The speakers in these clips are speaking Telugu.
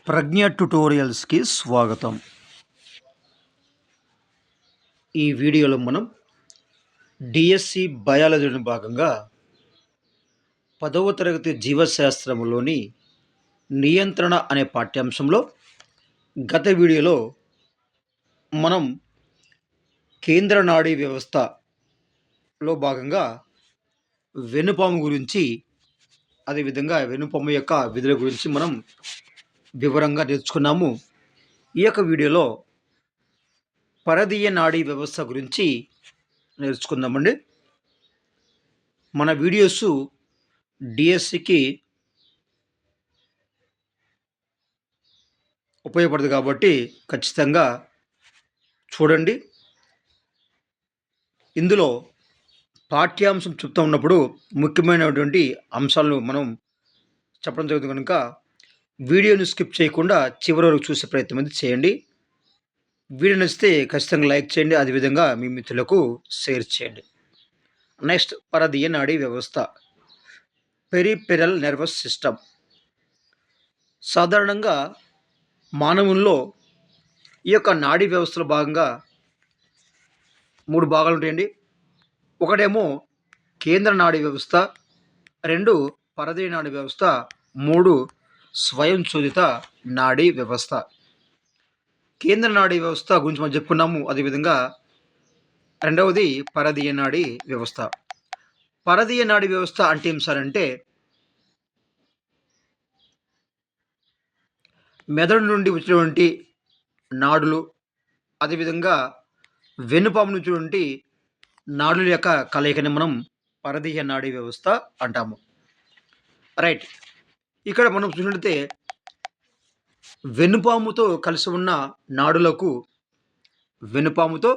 ప్రజ్ఞ ట్యుటోరియల్స్కి స్వాగతం. ఈ వీడియోలో మనం డిఎస్సి బయాలజీలో భాగంగా 10వ తరగతి జీవశాస్త్రంలోని నియంత్రణ అనే పాఠ్యాంశంలో గత వీడియోలో మనం కేంద్ర నాడీ వ్యవస్థలో భాగంగా వెన్నుపాము గురించి, అదేవిధంగా వెన్నుపాము యొక్క విధుల గురించి మనం వివరంగా నేర్చుకున్నాము. ఈ యొక్క వీడియోలో పరదీయ నాడీ వ్యవస్థ గురించి నేర్చుకుందామండి. మన వీడియోస్ డిఎస్సికి ఉపయోగపడుతుంది కాబట్టి ఖచ్చితంగా చూడండి. ఇందులో పాఠ్యాంశం చెప్తూ ఉన్నప్పుడు ముఖ్యమైనటువంటి అంశాలను మనం చెప్పడం జరుగుతుంది కనుక వీడియోని స్కిప్ చేయకుండా చివరి వరకు చూసే ప్రయత్నం అనేది చేయండి. వీడియో నచ్చితే ఖచ్చితంగా లైక్ చేయండి, అదేవిధంగా మీ మిత్రులకు షేర్ చేయండి. నెక్స్ట్, పరదీయ నాడీ వ్యవస్థ, పెరిఫెరల్ నర్వస్ సిస్టమ్. సాధారణంగా మానవుల్లో ఈ యొక్క నాడీ వ్యవస్థలో భాగంగా 3 భాగాలు ఉంటాయండి. ఒకటేమో కేంద్ర నాడీ వ్యవస్థ, 2 పరదీయ నాడీ వ్యవస్థ, 3 స్వయంచోదిత నాడీ వ్యవస్థ. కేంద్ర నాడీ వ్యవస్థ గురించి మనం చెప్పుకున్నాము. అదేవిధంగా రెండవది పరదీయ నాడీ వ్యవస్థ. పరదీయ నాడీ వ్యవస్థ అంటే ఏం సార్ అంటే, మెదడు నుండి వచ్చినటువంటి నాడులు, అదేవిధంగా వెన్నుపాము నుంచి ఉన్నటువంటి నాడుల యొక్క కలయికని మనం పరదీయ నాడీ వ్యవస్థ అంటాము. రైట్, ఇక్కడ మనం చూసినట్లయితే వెన్నుపాముతో కలిసి ఉన్న నాడులకు, వెన్నుపాముతో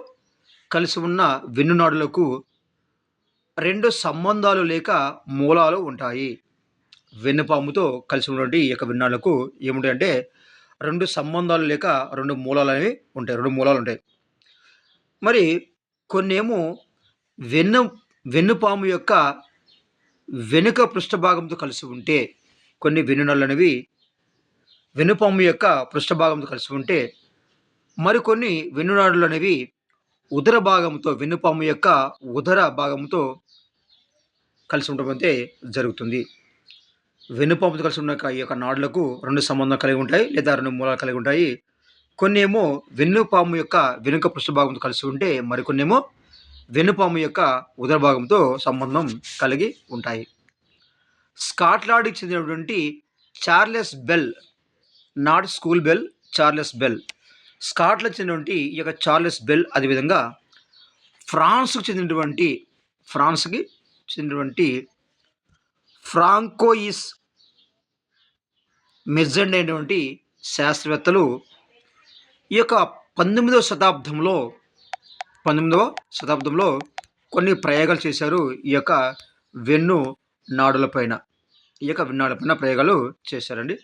కలిసి ఉన్న వెన్నునాడులకు 2 సంబంధాలు లేక మూలాలు ఉంటాయి. వెన్నుపాముతో కలిసి ఉన్నటువంటి ఈ యొక్క వెన్నునాడులకు ఏముంటాయంటే 2 సంబంధాలు లేక 2 మూలాలు అనేవి ఉంటాయి. 2 మూలాలు ఉంటాయి. మరి కొన్నేమో వెన్నుపాము యొక్క వెనుక పృష్ఠభాగంతో కలిసి ఉంటే, కొన్ని వెన్నునాడులు అనేవి వెన్నుపాము యొక్క పృష్ఠభాగంతో కలిసి ఉంటే, మరికొన్ని వెన్నునాడులు అనేవి ఉదర భాగంతో, వెన్నుపాము యొక్క ఉదర భాగంతో కలిసి ఉండడం అయితే జరుగుతుంది. వెన్నుపాముతో కలిసి ఉన్న ఈ యొక్క నాడులకు 2 సంబంధం కలిగి ఉంటాయి, లేదా 2 మూలాలు కలిగి ఉంటాయి. కొన్ని ఏమో వెన్నుపాము యొక్క వెనుక పృష్ఠభాగంతో కలిసి ఉంటే, మరికొన్ని ఏమో వెన్నుపాము యొక్క ఉదర భాగంతో సంబంధం కలిగి ఉంటాయి. స్కాట్లాండ్కి చెందినటువంటి Charles Bell, not school bell, Charles Bell, స్కాట్లాండ్కి చెందినటువంటి ఈ యొక్క చార్లెస్ బెల్, అదేవిధంగా ఫ్రాన్స్కి చెందినటువంటి ఫ్రాంకోయిస్ మెజెండ్ అయినటువంటి శాస్త్రవేత్తలు ఈ యొక్క 19వ శతాబ్దంలో కొన్ని ప్రయోగాలు చేశారు. ఈ యొక్క వెన్ను నాడులపైన, ప్రయోగాలు చేశారండి.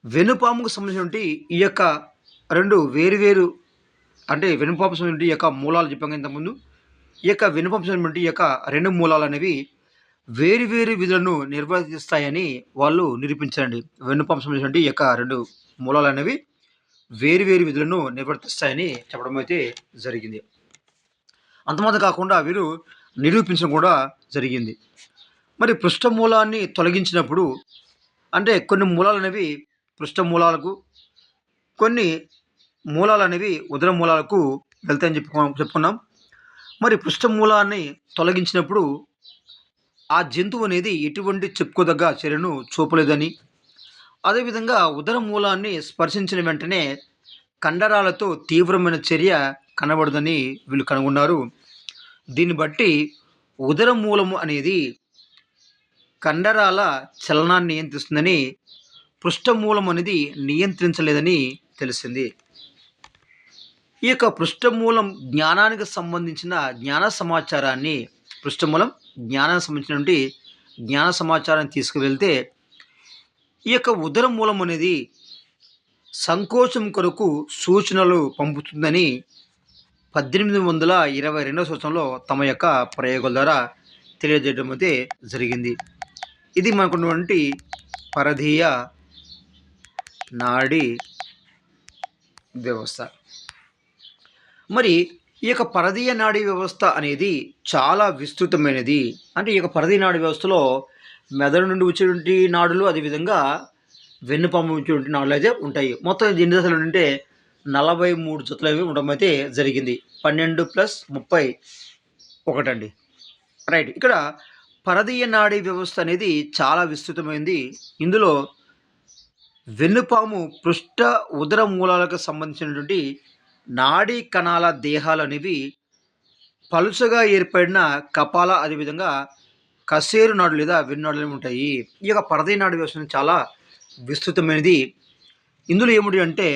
వెన్నుపాముకు సంబంధించినటువంటి ఈ యొక్క 2 వేరు అంటే వెన్నుపాము సంబంధించిన ఈ యొక్క మూలాలు చెప్పాం ఇంతకుముందు. ఈ యొక్క వెన్నుపాము సంబంధించిన ఈ యొక్క 2 మూలాలు అనేవి వేరు విధులను నిర్వర్తిస్తాయని వాళ్ళు నిరూపించారండి. వెన్నుపాము సంబంధించిన ఈ యొక్క 2 మూలాలు అనేవి వేరు విధులను నిర్వర్తిస్తాయని చెప్పడం అయితే జరిగింది. అంతమాత్రం కాకుండా వీరు నిరూపించడం కూడా జరిగింది. మరి పృష్ఠమూలాన్ని తొలగించినప్పుడు, అంటే కొన్ని మూలాలు అనేవి పృష్ఠమూలాలకు, కొన్ని మూలాలు అనేవి ఉదర మూలాలకు వెళ్తాయని చెప్పుకున్నాం. మరి పృష్ఠమూలాన్ని తొలగించినప్పుడు ఆ జంతువు అనేది ఎటువంటి చెప్పుకోదగ్గ చర్యను చూపలేదని, అదేవిధంగా ఉదర మూలాన్ని స్పర్శించిన వెంటనే కండరాలతో తీవ్రమైన చర్య కనబడదని వీళ్ళు కనుగొన్నారు. దీన్ని బట్టి ఉదర మూలము అనేది కండరాల చలనాన్ని నియంత్రిస్తుందని, పృష్ఠమూలం అనేది నియంత్రించలేదని తెలిసింది. ఈ యొక్క పృష్ఠమూలం జ్ఞానానికి సంబంధించిన జ్ఞాన సమాచారాన్ని, పృష్ఠమూలం జ్ఞానానికి సంబంధించినటువంటి జ్ఞాన సమాచారాన్ని తీసుకువెళ్తే, ఈ యొక్క ఉదర మూలం అనేది సంకోచం కొరకు సూచనలు పంపుతుందని 1822వ సంవత్సరంలో తమ యొక్క ప్రయోగాల ద్వారా తెలియజేయడం అయితే జరిగింది. ఇది మనకున్నటువంటి పరదీయ నాడీ వ్యవస్థ. మరి ఈ యొక్క పరదీయ నాడీ వ్యవస్థ అనేది చాలా విస్తృతమైనది. అంటే ఈ యొక్క పరదీయ నాడీ వ్యవస్థలో మెదడు నుండి వచ్చేటువంటి నాడులు, అదేవిధంగా వెన్నుపాము వచ్చేటువంటి నాడులు అయితే ఉంటాయి. మొత్తం ఎన్ని దశలు అంటే 43 జతలు అవి ఉండడం అయితే జరిగింది. 12 + 31 అండి. రైట్. ఇక్కడ పరదీయ నాడీ వ్యవస్థ అనేది చాలా విస్తృతమైంది. ఇందులో వెన్నుపాము పృష్ఠ ఉదర మూలాలకు సంబంధించినటువంటి నాడీ కణాల దేహాలు అనేవి పలుచగా ఏర్పడిన కపాల, అదేవిధంగా కశేరు నాడు లేదా వెన్నునాడులు ఉంటాయి. ఈ యొక్క పరదీయ నాడీ వ్యవస్థ చాలా విస్తృతమైనది. ఇందులో ఏమిటి అంటే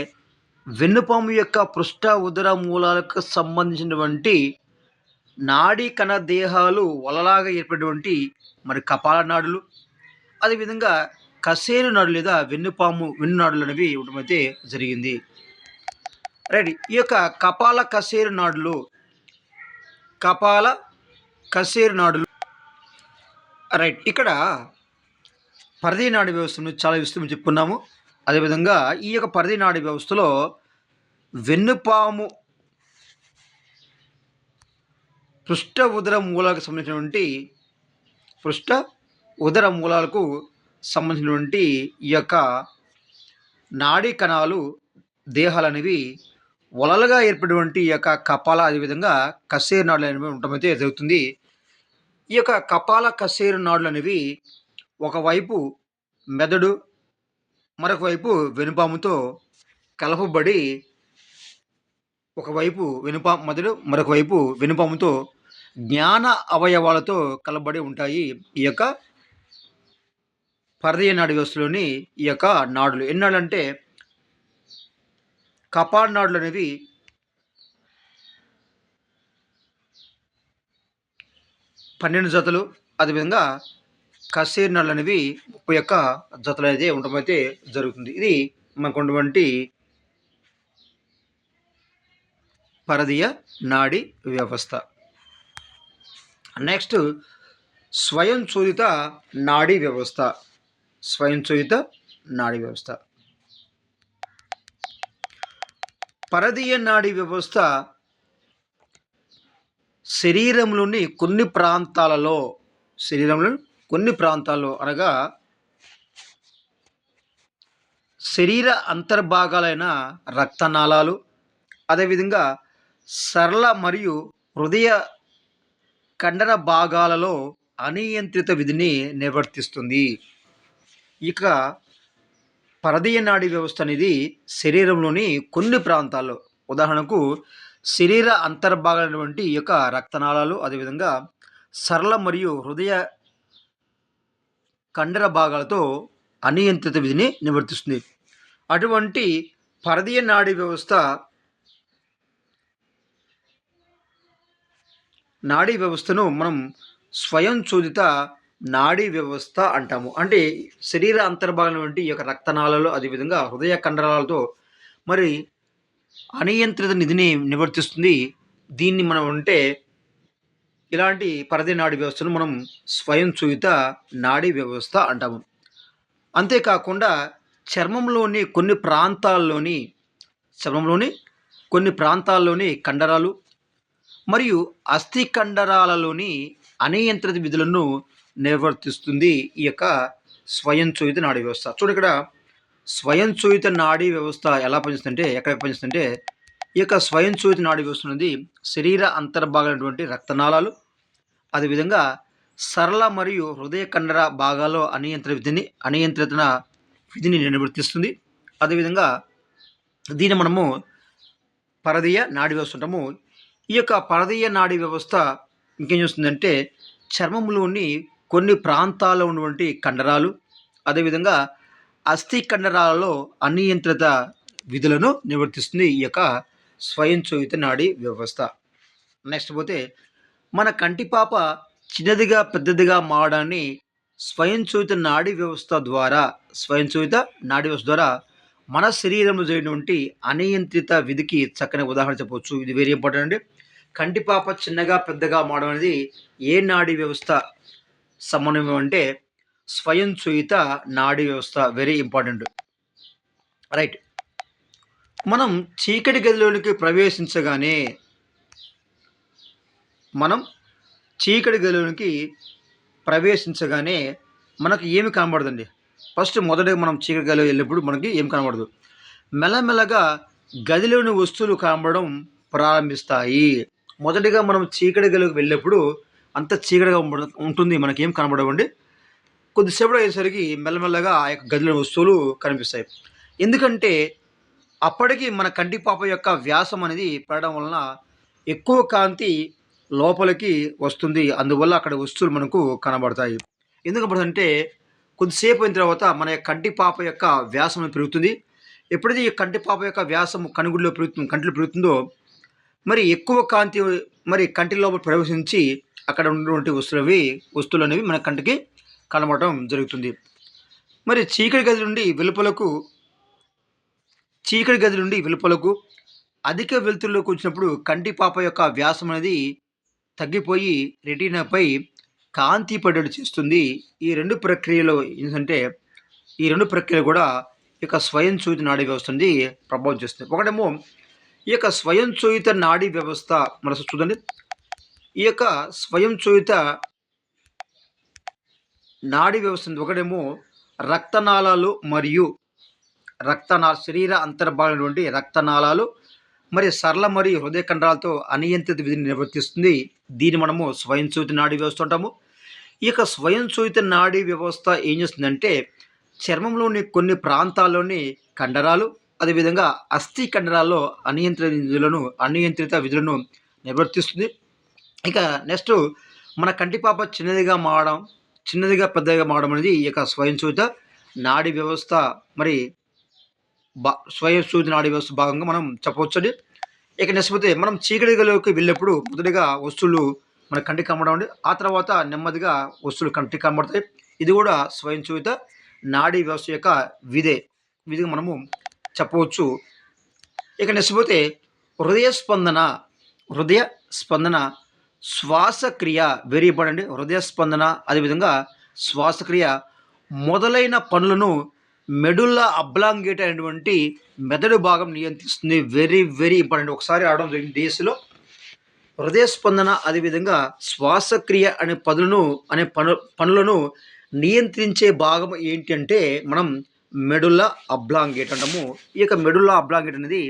వెన్నుపాము యొక్క పృష్ఠ ఉదర మూలాలకు సంబంధించినటువంటి నాడీ కణ దేహాలు వలలాగా ఏర్పడినటువంటి మరి కపాల నాడులు, అదేవిధంగా కశేరు నాడు లేదా వెన్నునాడులు అనేవి ఉండడం అయితే జరిగింది. రైట్. ఈ యొక్క కపాల కశేరు నాడులు రైట్. ఇక్కడ పరదీయ నాడీ వ్యవస్థను చాలా విస్తృతం చెప్పుకున్నాము. అదేవిధంగా ఈ యొక్క పరదీయ నాడీ వ్యవస్థలో వెన్నుపాము పృష్ఠ ఉదర మూలాలకు సంబంధించినటువంటి ఈ యొక్క నాడీ కణాలు దేహాలు అనేవి వలలుగా ఏర్పడినటువంటి ఈ యొక్క కపాల, అదేవిధంగా కశేరు నాడులు అనేవి ఉండటం అయితే జరుగుతుంది. ఈ యొక్క కపాల కశేరు నాడులు అనేవి ఒకవైపు మెదడు, మరొక వైపు వెనుపాముతో కలపబడి, ఒకవైపు మెదడు, మరొక వైపు వెనుపాముతో జ్ఞాన అవయవాలతో కలబడి ఉంటాయి. ఈ యొక్క పరదీయ నాడీ వ్యవస్థలోని ఈ యొక్క నాడులు ఎన్ని నాడులు అంటే కపాల నాడులు అనేవి 12 జతలు, అదేవిధంగా కశేరు నాడులు అనేవి 31 జతలు అయితే ఉండడం అయితే జరుగుతుంది. ఇది మనకు ఉన్నటువంటి పరదీయ నాడీ వ్యవస్థ. నెక్స్ట్ స్వయంచోదిత నాడీ వ్యవస్థ. పరదీయ నాడీ వ్యవస్థ శరీరంలోని కొన్ని ప్రాంతాల్లో అనగా శరీర అంతర్భాగాలైన రక్తనాళాలు, అదేవిధంగా సరళ మరియు హృదయ కండర భాగాలలో అనియంత్రిత విధిని నిర్వర్తిస్తుంది. ఇక పరదీయ నాడీ వ్యవస్థ అనేది శరీరంలోని కొన్ని ప్రాంతాల్లో, ఉదాహరణకు శరీర అంతర్భాగాలైనటువంటి ఈ యొక్క రక్తనాళాలు, అదేవిధంగా సరళ మరియు హృదయ కండర భాగాలతో అనియంత్రిత విధిని నిర్వర్తిస్తుంది. అటువంటి పరదీయ నాడీ వ్యవస్థను మనం స్వయంచోదిత నాడీ వ్యవస్థ అంటాము. అంటే శరీర అంతర్భాగం వంటి ఈ యొక్క రక్తనాళాలు, అదేవిధంగా హృదయ కండరాలతో మరి అనియంత్రిత నిధిని నిర్వర్తిస్తుంది. దీన్ని మనం ఇలాంటి పరదీయ నాడీ వ్యవస్థను మనం స్వయంచోదిత నాడీ వ్యవస్థ అంటాము. అంతేకాకుండా చర్మంలోని కొన్ని ప్రాంతాల్లోని కండరాలు మరియు అస్థి కండరాలలోని అనియంత్రిత విధులను నిర్వర్తిస్తుంది ఈ యొక్క స్వయంచోదిత నాడీ వ్యవస్థ. చూడండి, ఇక్కడ స్వయంచోదిత నాడీ వ్యవస్థ ఎక్కడ పనిచేస్తుందంటే ఈ యొక్క స్వయంచోదిత నాడీ వ్యవస్థ అనేది శరీర అంతర్భాగమైనటువంటి రక్తనాళాలు, అదేవిధంగా సరళ మరియు హృదయ కండర భాగాల్లో అనియంత్రిత విధిని నిర్వర్తిస్తుంది. అదేవిధంగా దీన్ని మనము పరదీయ నాడీ వ్యవస్థ అంటాము. ఈ యొక్క పరదీయ నాడీ వ్యవస్థ ఇంకేం చేస్తుందంటే చర్మంలోని కొన్ని ప్రాంతాల్లో ఉన్నటువంటి కండరాలు, అదేవిధంగా అస్థి కండరాలలో అనియంత్రిత విధులను నిర్వర్తిస్తుంది ఈ యొక్క స్వయంచోదిత నాడీ వ్యవస్థ. నెక్స్ట్ పోతే మన కంటిపాప చిన్నదిగా పెద్దదిగా మారడాన్ని స్వయంచోదిత నాడీ వ్యవస్థ ద్వారా మన శరీరంలో జరిగినటువంటి అనియంత్రిత విధికి చక్కని ఉదాహరణ చెప్పవచ్చు. ఇది వెరీ ఇంపార్టెంట్ అండి. కంటిపాప చిన్నగా పెద్దగా మారడం అనేది ఏ నాడీ వ్యవస్థ సమన్వయం అంటే స్వయంచోదిత నాడీ వ్యవస్థ. Very important. రైట్. మనం చీకటి గదిలోనికి ప్రవేశించగానే మనం చీకటి గదిలోనికి ప్రవేశించగానే మనకు ఏమి కనబడదండి. ఫస్ట్ మొదటగా మనం చీకటి గదిలో వెళ్ళినప్పుడు మనకి ఏం కనబడదు. మెల్లమెల్లగా గదిలోని వస్తువులు కనబడడం ప్రారంభిస్తాయి. మొదటిగా మనం చీకటి గదిలోకి వెళ్ళినప్పుడు అంత చీకటిగా ఉంటుంది. మనకేం కనబడవండి. కొద్దిసేపటి అయ్యేసరికి మెల్లమెల్లగా ఆ యొక్క గదిలోని వస్తువులు కనిపిస్తాయి. ఎందుకంటే అప్పటికి మన కంటి పాప యొక్క వ్యాసం అనేది పెరగడం వలన ఎక్కువ కాంతి లోపలికి వస్తుంది. అందువల్ల అక్కడ వస్తువులు మనకు కనబడతాయి. ఎందుకు కనబడదంటే కొద్దిసేపు అయిన తర్వాత మన యొక్క కంటి పాప యొక్క వ్యాసం అనేది పెరుగుతుంది. ఎప్పుడైతే ఈ కంటి పాప యొక్క వ్యాసం కనుగుడ్లో పెరుగుతుంది, కంటిలో పెరుగుతుందో మరి ఎక్కువ కాంతి మరి కంటి లోపల ప్రవేశించి అక్కడ ఉన్నటువంటి వస్తువులనేవి మన కంటికి కనబడటం జరుగుతుంది. మరి చీకటి గది నుండి వెలుపలకు అధిక వెలుతురులోకి వచ్చినప్పుడు కంటి పాప యొక్క వ్యాసం అనేది తగ్గిపోయి రెటీనాపై కాంతి పడేటట్టు చేస్తుంది. ఈ 2 ప్రక్రియలు ఏంటంటే ఈ 2 ప్రక్రియలు కూడా ఈ యొక్క స్వయంచూత నాడీ వ్యవస్థ అనేది ప్రభావితం చేస్తుంది. ఒకటేమో ఈ యొక్క స్వయంచూత నాడీ వ్యవస్థ మనం చూడండి. ఈ యొక్క స్వయంచూత నాడీ వ్యవస్థ ఒకటేమో రక్తనాళాలు మరియు శరీర అంతర్భాగమైనటువంటి రక్తనాళాలు మరి సరళ మరియు హృదయ కండరాలతో అనియంత్రిత విధిని నిర్వర్తిస్తుంది. దీన్ని మనము స్వయంచూత నాడీ వ్యవస్థ అంటాము. ఈ యొక్క స్వయంచూత నాడీ వ్యవస్థ ఏం చేస్తుందంటే చర్మంలోని కొన్ని ప్రాంతాల్లోని కండరాలు అదేవిధంగా అస్థి కండరాల్లో అనియంత్రిత విధులను నిర్వర్తిస్తుంది. ఇక నెక్స్ట్ మన కంటిపాప చిన్నదిగా పెద్దదిగా మారడం అనేది ఈ యొక్క స్వయంచూత నాడీ వ్యవస్థ మరి స్వయంచూత నాడీ వ్యవస్థ భాగంగా మనం చెప్పవచ్చండి. ఇక నెక్స్ట్ మనం చీకటి గదిలోకి వెళ్ళినప్పుడు మొదటిగా వస్తువులు మన కంటికి కనబడవండి. ఆ తర్వాత నెమ్మదిగా వస్తువులు కంటికి కనబడతాయి. ఇది కూడా స్వయంచూత నాడీ వ్యవస్థ యొక్క విధిగా మనము చెప్పవచ్చు. ఇక నెక్స్ట్ హృదయ స్పందన శ్వాసక్రియ వెరీ ఇంపార్టెంట్. హృదయ స్పందన అదేవిధంగా శ్వాసక్రియ మొదలైన పనులను మెడుల్లా అబ్లాంగేట్ అనేటువంటి మెదడు భాగం నియంత్రిస్తుంది. Very very important. ఒకసారి ఆడడం జరిగింది డేస్లో. హృదయ స్పందన అదేవిధంగా శ్వాసక్రియ అనే పనులను నియంత్రించే భాగం ఏంటి అంటే మనం మెడుల్లా అబ్లాంగేట్ అంటాము. ఈ యొక్క మెడుల్లా అబ్లాంగేట్ అనేది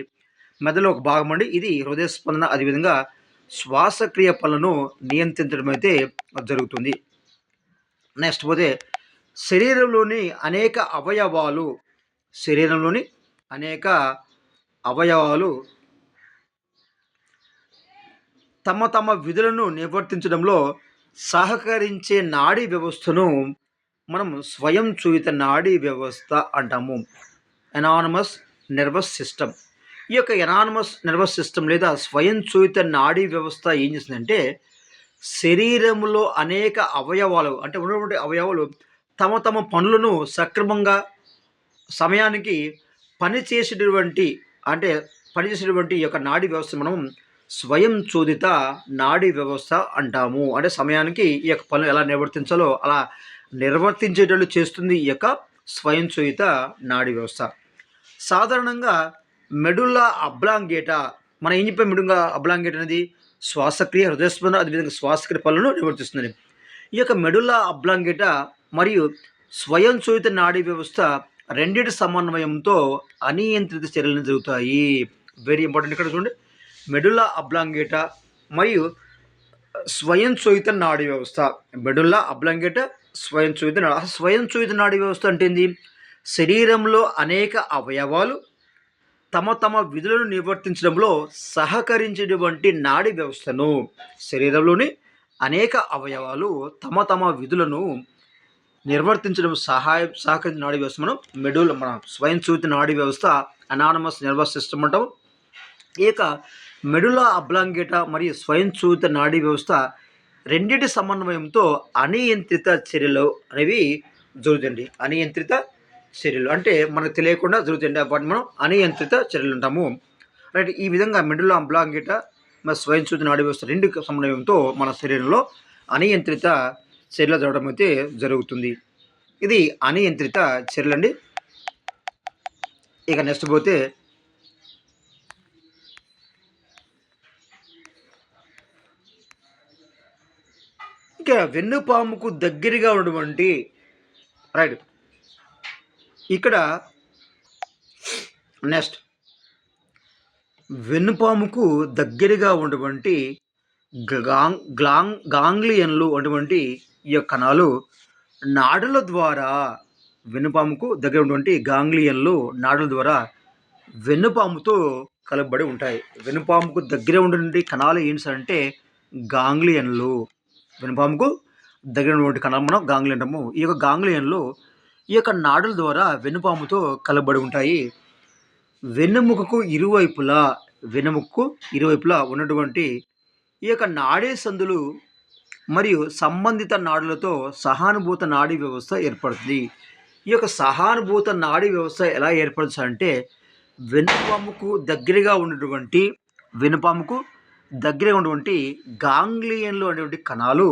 మెదడులో ఒక భాగం అండి. ఇది హృదయ స్పందన అదేవిధంగా శ్వాసక్రియ పనులను నియంత్రించడం అయితే జరుగుతుంది. నెక్స్ట్ శరీరంలోని అనేక అవయవాలు తమ విధులను నిర్వర్తించడంలో సహకరించే నాడీ వ్యవస్థను మనం స్వయంచూత నాడీ వ్యవస్థ అంటాము. Unanimous nervous system. ఈ యొక్క ఎనానమస్ నర్వస్ సిస్టమ్ లేదా స్వయంచూత నాడీ వ్యవస్థ ఏం చేస్తుందంటే శరీరంలో అనేక అవయవాలు అంటే ఉన్నటువంటి అవయవాలు తమ పనులను సక్రమంగా సమయానికి పనిచేసేటువంటి ఈ యొక్క నాడీ వ్యవస్థ మనం స్వయంచోదిత నాడీ వ్యవస్థ అంటాము. అంటే సమయానికి ఈ యొక్క పనులు ఎలా నిర్వర్తించాలో అలా నిర్వర్తించేటట్లు చేస్తుంది ఈ యొక్క స్వయంచోదిత నాడీ వ్యవస్థ. సాధారణంగా మెడుల్లా అబ్లాంగేటా మనం ఏం చెప్పాం, మెడుల్లా అబ్లాంగేట్ అనేది శ్వాసక్రియ హృదయస్పందన అదేవిధంగా శ్వాసక్రియ పనులను నిర్వర్తిస్తుంది. ఈ యొక్క మెడుల్లా అబ్లాంగేటా మరియు స్వయంచోదిత నాడీ వ్యవస్థ రెండింటి సమన్వయంతో అనియంత్రిత చర్యలు జరుగుతాయి. Very important. ఇక్కడ చూడండి, మెడుల్లా అబ్లాంగేటా మరియు స్వయంచోదిత నాడీ వ్యవస్థ. మెడుల్లా అబ్లాంగేటా స్వయంచోదిత నాడీ వ్యవస్థ అంటే ఏంది? శరీరంలో అనేక అవయవాలు తమ విధులను నిర్వర్తించడంలో సహకరించేటువంటి నాడీ వ్యవస్థను శరీరంలోని అనేక అవయవాలు తమ విధులను నిర్వర్తించడం సహకరించే నాడీ వ్యవస్థ మన స్వయంచూత నాడీ వ్యవస్థ అనానమస్ నర్వస్ సిస్టమ్ అంటాం. ఈ యొక్క మెడుల్లా అబ్లాంగేటా మరియు స్వయంచూత నాడీ వ్యవస్థ రెండింటి సమన్వయంతో అనియంత్రిత చర్యలు అనేవి జరుగుతాయండి. అనియంత్రిత చర్యలు అంటే మనకు తెలియకుండా జరుగుతాయండి. వాటిని మనం అనియంత్రిత చర్యలు అంటాము. రైట్. ఈ విధంగా మెడుల్లా అబ్లాంగేటా మరి స్వయంచూత నాడీ వ్యవస్థ రెండు సమన్వయంతో మన శరీరంలో అనియంత్రిత చర్యలు జరగడం అయితే జరుగుతుంది. ఇది అనియంత్రిత చర్యలు అండి. ఇక నెక్స్ట్ పోతే ఇక వెన్నుపాముకు దగ్గరగా ఉన్నటువంటి రైట్ ఇక్కడ నెక్స్ట్ వెన్నుపాముకు దగ్గరగా ఉన్నటువంటి గాంగ్లియన్లు అటువంటి ఈ యొక్క కణాలు నాడుల ద్వారా వెన్నుపాముకు దగ్గర ఉన్నటువంటి గాంగ్లియన్లు నాడుల ద్వారా వెన్నుపాముతో కలపబడి ఉంటాయి. వెన్నుపాముకు దగ్గర ఉన్నటువంటి కణాలు ఏంటి అంటే గాంగ్లియన్లు. వెన్నుపాముకు దగ్గర ఉన్నటువంటి కణాలు మనం గాంగ్లియన్ అంటాము. ఈ యొక్క గాంగ్లియన్లు ఈ యొక్క నాడుల ద్వారా వెన్నుపాముతో కలపబడి ఉంటాయి. వెన్నెముకకు ఇరువైపులా ఉన్నటువంటి ఈ యొక్క నాడీ సందులు మరియు సంబంధిత నాడులతో సహానుభూత నాడీ వ్యవస్థ ఏర్పడుతుంది. ఈ యొక్క సహానుభూత నాడీ వ్యవస్థ ఎలా ఏర్పడుతుంది అంటే వెన్నుపాముకు దగ్గరగా ఉన్నటువంటి గాంగ్లియన్లు అనేటువంటి కణాలు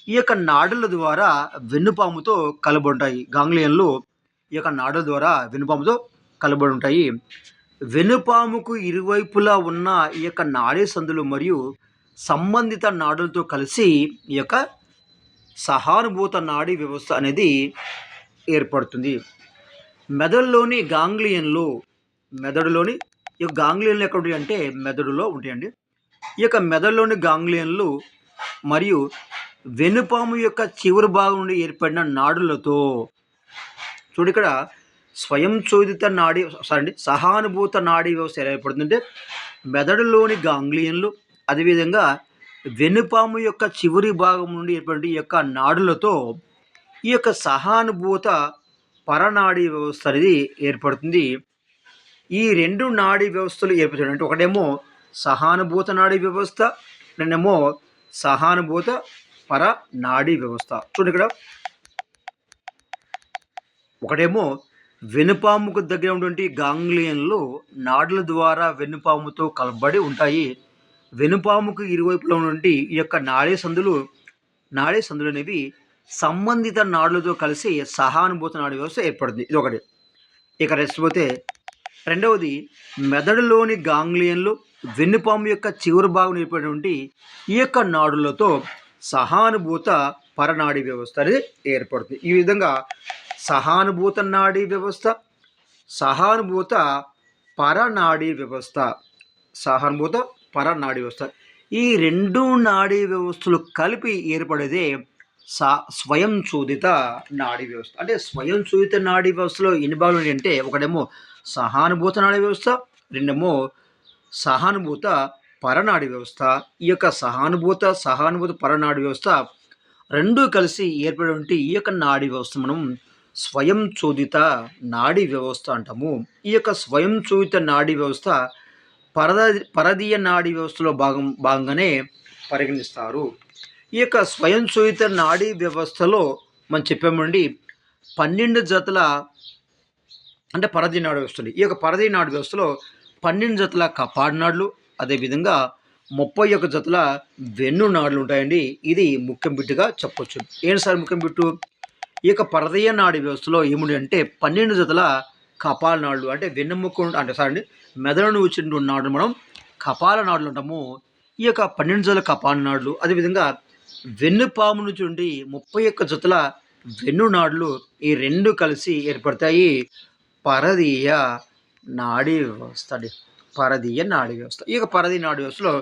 ఈ యొక్క నాడుల ద్వారా వెన్నుపాముతో కలబడి గాంగ్లియన్లు ఈ యొక్క నాడుల ద్వారా వెన్నుపాముతో కలబడి ఉంటాయి. వెన్నుపాముకు ఇరువైపులా ఉన్న ఈ యొక్క నాడీ సందులు మరియు సంబంధిత నాడులతో కలిసి ఈ యొక్క సహానుభూత నాడీ వ్యవస్థ అనేది ఏర్పడుతుంది. మెదడులోని గాంగ్లియన్లు ఈ గాంగ్లియన్లు ఎక్కడ ఉంటాయి అంటే మెదడులో ఉంటాయండి. ఈ యొక్క మెదడులోని గాంగ్లియన్లు మరియు వెన్నుపాము యొక్క చివరి భాగం నుండి ఏర్పడిన నాడులతో చూడు ఇక్కడ సహానుభూత నాడీ వ్యవస్థ ఎలా ఏర్పడుతుందంటే మెదడులోని గాంగ్లియన్లు అదేవిధంగా వెన్నుపాము యొక్క చివరి భాగం నుండి ఏర్పడిన ఈ యొక్క నాడులతో ఈ యొక్క సహానుభూత పరనాడీ వ్యవస్థ అనేది ఏర్పడుతుంది. ఈ రెండు నాడీ వ్యవస్థలు ఏర్పడుతుంది అంటే ఒకటేమో సహానుభూత నాడీ వ్యవస్థ, రెండేమో సహానుభూత పరనాడీ వ్యవస్థ. చూడండి ఇక్కడ ఒకటేమో వెన్నుపాముకు దగ్గర ఉన్నటువంటి గాంగ్లియన్లు నాడుల ద్వారా వెన్నుపాముతో కలపబడి ఉంటాయి. వెన్నుపాముకు ఇరువైపులో ఉన్నటువంటి ఈ యొక్క నాడీ సందులు అనేవి సంబంధిత నాడులతో కలిసి సహానుభూత నాడీ వ్యవస్థ ఏర్పడుతుంది. ఇది ఒకటి. ఇక రెస్ట్ పోతే రెండవది మెదడులోని గాంగ్లియన్లు వెన్నుపాము యొక్క చివరి భాగం ఏర్పడినటువంటి ఈ యొక్క నాడులతో సహానుభూత పరనాడీ వ్యవస్థ అనేది ఏర్పడుతుంది. ఈ విధంగా సహానుభూత నాడీ వ్యవస్థ, సహానుభూత పరనాడీ వ్యవస్థ ఈ రెండు నాడీ వ్యవస్థలు కలిపి ఏర్పడేదే స్వయం చూదిత నాడీ వ్యవస్థ. అంటే స్వయం చూదిత నాడీ వ్యవస్థలో ఎన్ని భాగాలు అంటే ఒకటేమో సహానుభూత నాడీ వ్యవస్థ, రెండేమో సహానుభూత పరనాడీ వ్యవస్థ. ఈ యొక్క సహానుభూత పరనాడీ వ్యవస్థ రెండూ కలిసి ఏర్పడినటువంటి ఈ యొక్క నాడీ వ్యవస్థ మనం స్వయం చూదిత నాడీ వ్యవస్థ అంటాము. ఈ యొక్క స్వయం చూదిత నాడీ వ్యవస్థ పరదీయ నాడీ వ్యవస్థలో భాగంగానే పరిగణిస్తారు. ఈ యొక్క స్వయం చూదిత నాడీ వ్యవస్థలో మనం చెప్పామండి 12 జతల అంటే పరదీయ నాడీ వ్యవస్థలు. ఈ యొక్క పరదీయ నాడీ వ్యవస్థలో 12 జతల కపాడి నాడులు, అదేవిధంగా 31 జతల వెన్ను నాడులు ఉంటాయండి. ఇది ముఖ్యం బిట్టుగా చెప్పొచ్చు. ఏంటి సార్ ముఖ్యం బిట్టు? ఈ యొక్క పరదీయ నాడీ వ్యవస్థలో ఏముంది అంటే 12 జతల కపాల నాడులు అంటే వెన్నెముక అంటే మెదడును వచ్చిన నాడులు మనం కపాల నాడులు అంటాము. ఈ యొక్క 12 జతల కపాల నాడులు అదేవిధంగా వెన్నుపాము నుంచి ఉండి 31 జతల వెన్ను నాడులు ఈ రెండు కలిసి ఏర్పడతాయి పరదీయ నాడీ వ్యవస్థ అండి. పరదీయ నాడీ వ్యవస్థ. ఈ యొక్క పరదీయ నాడీ వ్యవస్థలో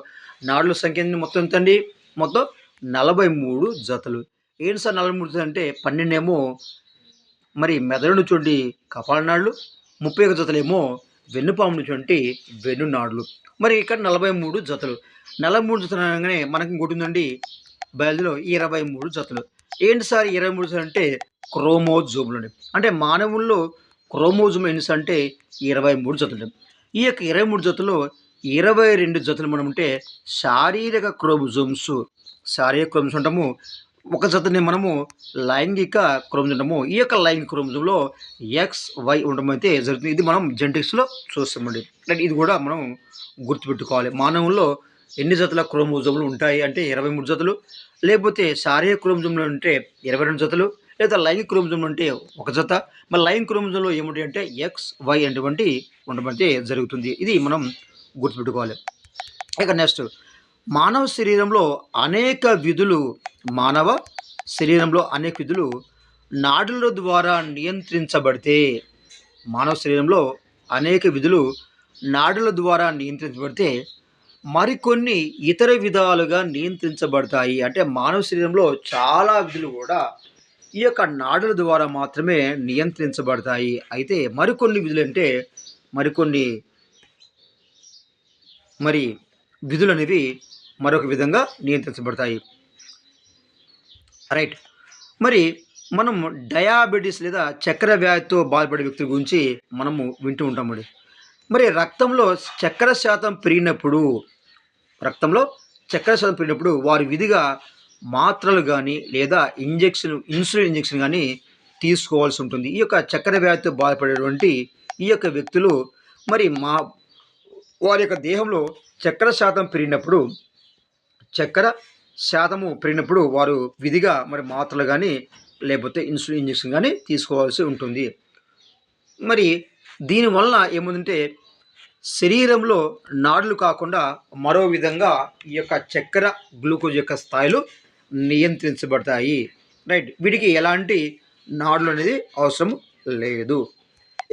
నాడుల సంఖ్య మొత్తం ఎంతండి? మొత్తం 43 జతలు. ఏంటి సార్ 43 జతలు అంటే 12 ఏమో మరి మెదడు నుంచి కపాల నాడులు, 31 జతలేమో వెన్నుపాము నుంచి వెన్ను నాడులు. మరి ఇక్కడ 43 జతలు. 43 జతలు అనగానే మనకి ఇంకోటి ఉందండి బయలుదేలో 23 జతలు. ఏంటి సార్ 23 జతలు అంటే క్రోమోజోములు అండి. అంటే మానవుల్లో క్రోమోజోమ్ ఎన్ని అంటే 23 జతలు. ఈ యొక్క 23 జతలో 22 జతలు మనం ఉంటే శారీరక క్రోమోజోమ్స్ అంటాము. ఒక జతని మనము లైంగిక క్రోమోజోమ్ అంటాము. ఈ యొక్క లైంగిక క్రోమోజోమ్లో XY ఉండడం అయితే జరుగుతుంది. ఇది మనం జెనెటిక్స్లో చూస్తామండి. ఇది కూడా మనం గుర్తుపెట్టుకోవాలి. మానవుల్లో ఎన్ని జతల క్రోమోజోములు ఉంటాయి అంటే 23 జతలు, లేకపోతే శారీరక క్రోమోజోమ్లు అంటే 22 జతలు, లేదా లైంగిక క్రోమోజోమ్ అంటే ఒక జత. మరి లైంగిక క్రోమోజోమ్‌లో ఏముంటాయి అంటే ఎక్స్, వై అనేటువంటి ఉండబడితే జరుగుతుంది. ఇది మనం గుర్తుపెట్టుకోవాలి. ఇక నెక్స్ట్ మానవ శరీరంలో అనేక విధులు మానవ శరీరంలో అనేక విధులు నాడుల ద్వారా నియంత్రించబడితే మానవ శరీరంలో అనేక విధులు నాడుల ద్వారా నియంత్రించబడితే మరికొన్ని ఇతర విధాలుగా నియంత్రించబడతాయి. అంటే మానవ శరీరంలో చాలా విధులు కూడా ఈ యొక్క నాడుల ద్వారా మాత్రమే నియంత్రించబడతాయి. అయితే మరికొన్ని విధులు అంటే మరికొన్ని మరి విధులు అనేవి మరొక విధంగా నియంత్రించబడతాయి. రైట్. మరి మనం డయాబెటిస్ లేదా చక్కెర వ్యాధితో బాధపడే వ్యక్తుల గురించి మనము వింటూ ఉంటామండి. మరి రక్తంలో చక్కెర శాతం పెరిగినప్పుడు వారు విధిగా మాత్రలు కానీ లేదా ఇన్సులిన్ ఇంజెక్షన్ కానీ తీసుకోవాల్సి ఉంటుంది. ఈ యొక్క చక్కెర వ్యాధితో బాధపడేటువంటి ఈ యొక్క వ్యక్తులు మరి వారి యొక్క దేహంలో చక్కెర శాతము పెరిగినప్పుడు వారు విధిగా మరి మాత్రలు కానీ లేకపోతే ఇన్సులిన్ ఇంజెక్షన్ కానీ తీసుకోవాల్సి ఉంటుంది. మరి దీనివలన ఏముందంటే శరీరంలో నాడులు కాకుండా మరో విధంగా ఈ యొక్క చక్కెర గ్లూకోజ్ యొక్క స్థాయిలు నియంత్రించబడతాయి. రైట్. వీటికి ఎలాంటి నాడులు అనేది అవసరం లేదు.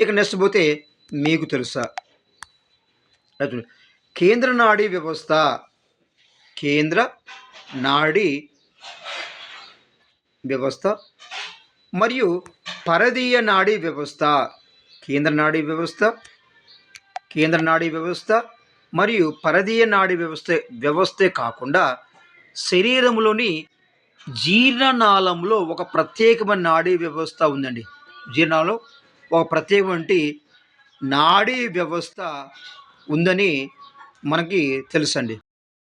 ఇక నెక్స్ట్ పోతే మీకు తెలుసా కేంద్ర నాడీ వ్యవస్థ మరియు పరదీయ నాడీ వ్యవస్థ కేంద్ర నాడీ వ్యవస్థ మరియు పరదీయ నాడీ వ్యవస్థే కాకుండా శరీరంలోని జీర్ణనాళంలో ఒక ప్రత్యేకమైన నాడీ వ్యవస్థ ఉందండి. జీర్ణాలలో ఒక ప్రత్యేకమైన నాడీ వ్యవస్థ ఉందని మనకి తెలుసండి.